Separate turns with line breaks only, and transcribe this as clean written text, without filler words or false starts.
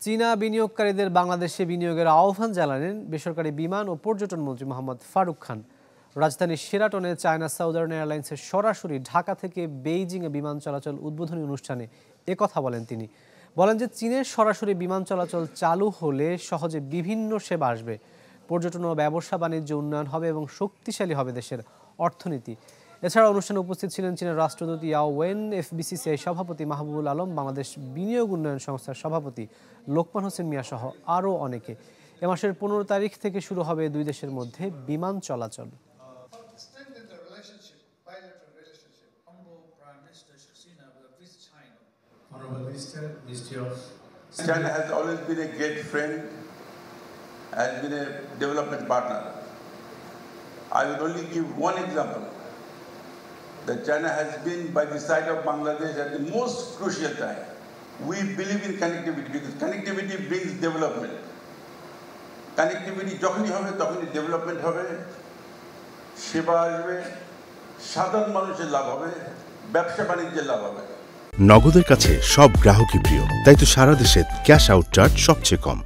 চীনা বিনিয়োগকারীদের বাংলাদেশে বিনিয়োগের আহ্বান জানালেন বেসরকারি বিমান ও পর্যটন মন্ত্রী মোহাম্মদ ফারুক খান। রাজধানীর শেরাটনে চায়না সাউদার্ন এয়ারলাইন্সের সরাসরি ঢাকা থেকে বেইজিংয়ে বিমান চলাচল উদ্বোধনী অনুষ্ঠানে একথা বলেন তিনি। বলেন যে চীনের সরাসরি বিমান চলাচল চালু হলে সহজে বিভিন্ন সেবা আসবে, পর্যটন ও ব্যবসা বাণিজ্য উন্নয়ন হবে এবং শক্তিশালী হবে দেশের অর্থনীতি। এছাড়া অনুষ্ঠানে উপস্থিত ছিলেন চীনের রাষ্ট্রদূত ইয়াও ওয়েন, এফবিসিসিআই সভাপতি মাহবুবুল আলম, বাংলাদেশ বিনিয়োগ উন্নয়ন সংস্থার সভাপতি লোকমান হোসেন মিয়া সহ আরও অনেকে। এ মাসের 15 তারিখ থেকে শুরু হবে দুই দেশের মধ্যে বিমান চলাচল।
China has always been a great friend, has been a development partner. I will only give one example. That China has been by the side of Bangladesh at the most crucial time. We believe in connectivity because connectivity brings development. Connectivity যখনই হবে তখনই development হবে, সেবা আসবে, সাধারণ মানুষের লাভ হবে, ব্যবসা বাণিজ্যের লাভ হবে।
নগদের কাছে সব গ্রাহকই প্রিয়, তাই তো সারা দেশে ক্যাশ আউট চার্জ সবচেয়ে কম।